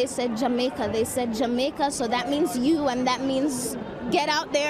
they said Jamaica, so that means you, and that means get out there.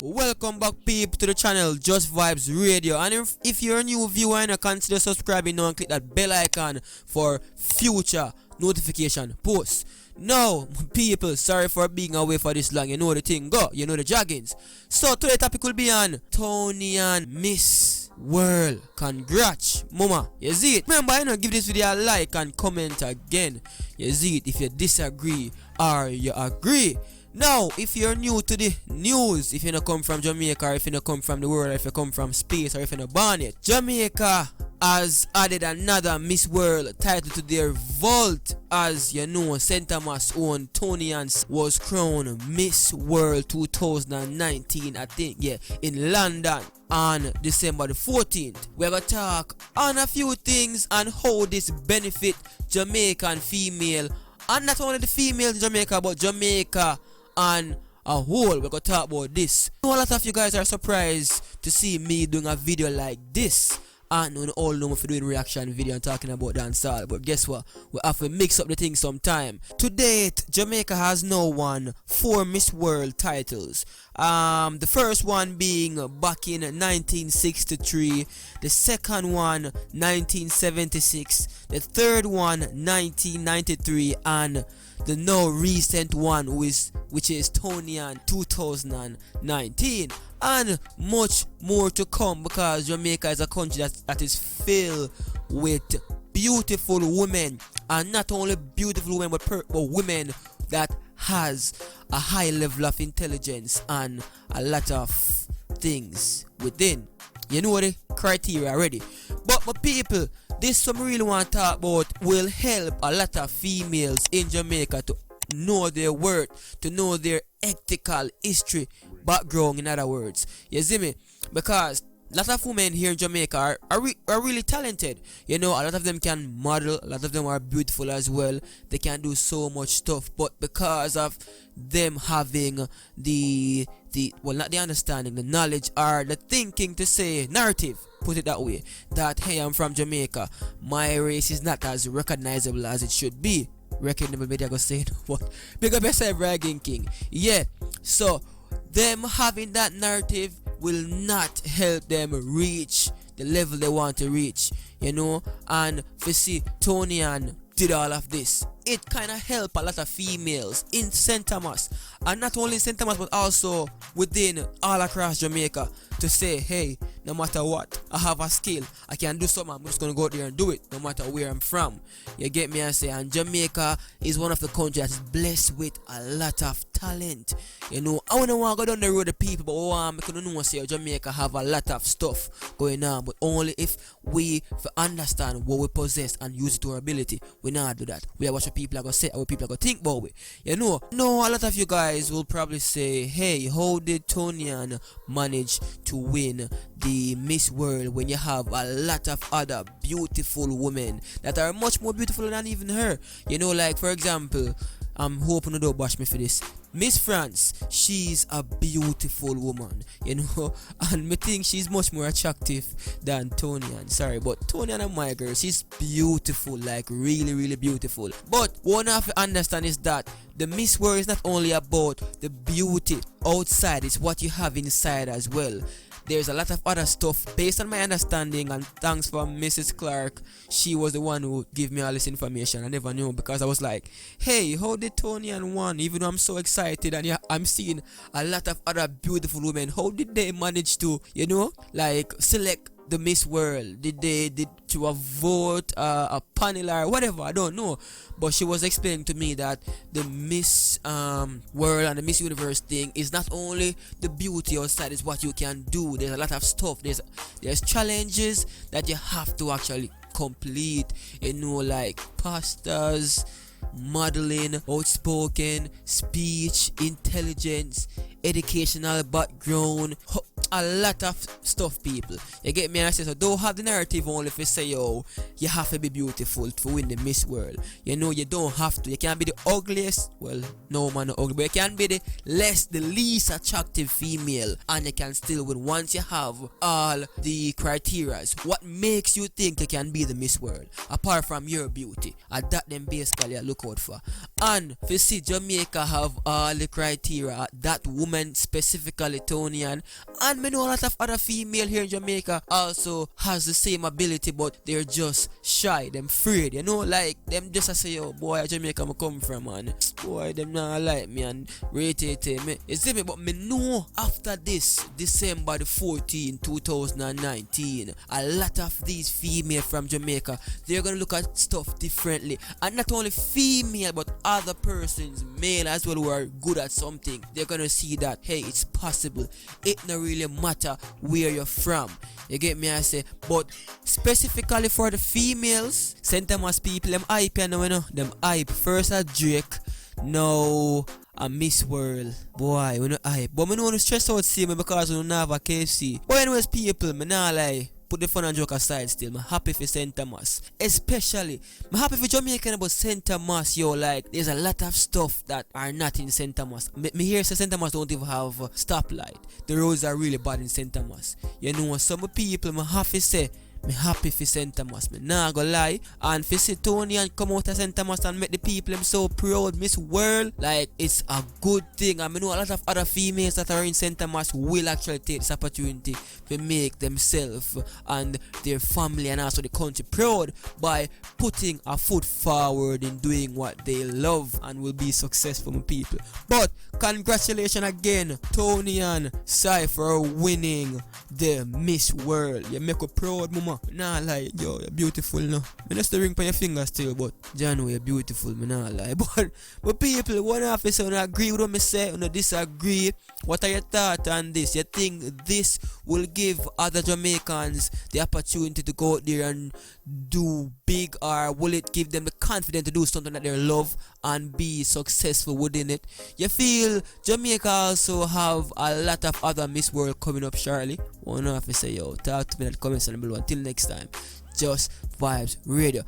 Welcome back, peep, to the channel Just Vibes Radio. And if you're a new viewer, consider subscribing now and click that bell icon for future notification posts. Now, people, sorry for being away for this long. You know the thing, go. You know the joggings. So today's topic will be on Toni-Ann Miss World. Congrats, mama. You see it? Remember, give this video a like and comment again. You see it if you disagree or you agree. Now, if you're new to the news, if you don't come from Jamaica, or if you don't come from the world, or if you come from space, or if you're not born yet, Jamaica has added another Miss World title to their vault. As you know, St. Thomas' own Toni-Ann was crowned Miss World 2019, I think, in London on December the 14th. We're gonna talk on a few things and how this benefit Jamaican female, and not only the female in Jamaica, but Jamaica and a whole. We're gonna talk about this. A lot of you guys are surprised to see me doing a video like this, and we all know if we're doing reaction video and talking about dancehall, but guess what, we have to mix up the thing sometime. To date, Jamaica has now won 4 Miss World titles. The first one being back in 1963, the second one 1976, the third one 1993, and the now recent one which is Toniann 2019, and much more to come, because Jamaica is a country that is filled with beautiful women, and not only beautiful women but women that has a high level of intelligence and a lot of things within. You know the criteria already. But my people, this some really want to talk about will help a lot of females in Jamaica to know their worth, to know their ethical history background, in other words. You see me? Because a lot of women here in Jamaica are really talented. You know, a lot of them can model, a lot of them are beautiful as well. They can do so much stuff, but because of them having well, not the understanding, the knowledge, or the thinking to say, narrative, put it that way, that hey, I'm from Jamaica, my race is not as recognizable as it should be. Recognizable, maybe I go say it, what? Big up yourself, bragging king. Yeah, so them having that narrative will not help them reach the level they want to reach, you know. And for see, Toni-Ann did all of this. It kind of helped a lot of females in St. Thomas, and not only in St. Thomas but also within all across Jamaica, to say, hey, no matter what, I have a skill, I can do something, I'm just gonna go out there and do it, no matter where I'm from. You get me? I say, and Jamaica is one of the countries that is blessed with a lot of talent. You know, I don't want to go down the road to people, but I'm gonna know say Jamaica have a lot of stuff going on, but only if we understand what we possess and use it to our ability. We not do that. We are what people are gonna say, what people are gonna think about we. You know, no, a lot of you guys will probably say, hey, how did Toniann manage to win the Miss World when you have a lot of other beautiful women that are much more beautiful than even her? You know, like for example, I'm hoping you don't bash me for this, Miss France, she's a beautiful woman, you know, and me think she's much more attractive than Toni-Ann. Sorry, but Toni-Ann and my girl, she's beautiful, like really, really beautiful. But what I have to understand is that the Miss World is not only about the beauty outside, it's what you have inside as well. There's a lot of other stuff based on my understanding, and thanks for Mrs. Clark. She was the one who gave me all this information. I never knew, because I was like, hey, how did Toni-Ann won? Even though I'm so excited and yeah, I'm seeing a lot of other beautiful women, how did they manage to, you know, like select the Miss World? Did to a vote, a panel, or whatever? I don't know. But she was explaining to me that the Miss World and the Miss Universe thing is not only the beauty outside, it's what you can do. There's a lot of stuff. There's challenges that you have to actually complete. You know, like pastors, modeling, outspoken, speech, intelligence, educational background. a lot of stuff, people. You get me? And I say, so don't have the narrative only if you say, yo, you have to be beautiful to win the Miss World. You know, you don't have to. You can't be the ugliest. Well, no man, no ugly, but you can be the least attractive female, and you can still win once you have all the criteria. What makes you think you can be the Miss World apart from your beauty? And that them basically I look out for. And if you see Jamaica have all the criteria, that woman specifically Toniann, and me know a lot of other female here in Jamaica also has the same ability, but they're just shy, them afraid, you know, like them just say, yo boy, Jamaica me come from, man, boy them not like me and rate me, you see me. But me know after this December the 14th 2019, a lot of these female from Jamaica, they're gonna look at stuff differently, and not only female but other persons, male as well, who are good at something. They're gonna see that, hey, it's possible. It not really matter where you're from. You get me? I say, but specifically for the females, St. Thomas people, them hype, you know, them hype. First a Drake, now a Miss World. Boy, we not hype. But me know to stress out see me because we don't have a KFC. But anyways, people, me nah lie. Put the fun and joke aside still. I'm happy for St. Thomas. Especially, I'm happy for Jamaican about St. Thomas, yo. Like, there's a lot of stuff that are not in St. Thomas. Me hear say St. Thomas don't even have stoplight. The roads are really bad in St. Thomas. You know, some people, I'm happy say, me happy for St. Thomas, me nah go lie. And for see Toniann come out of St. Thomas and make the people them so proud, Miss World, like it's a good thing. And I know a lot of other females that are in St. Thomas will actually take this opportunity to make themselves and their family and also the country proud by putting a foot forward in doing what they love and will be successful, my people. But congratulations again, Toni-Ann Singh, for winning the Miss World. You make a proud, mama. Nah lie, yo, you're beautiful, no. Me just the ring on your finger still, but John, you're beautiful, me nah lie. But people, one half is on agree with what me say, on disagree. What are your thoughts on this? You think this will give other Jamaicans the opportunity to go out there and do big, or will it give them the confidence to do something that they love and be successful within it? You feel Jamaica also have a lot of other Miss World coming up shortly? One half is say, yo, talk to me in the comments down below. Until next time, just Vibes Radio.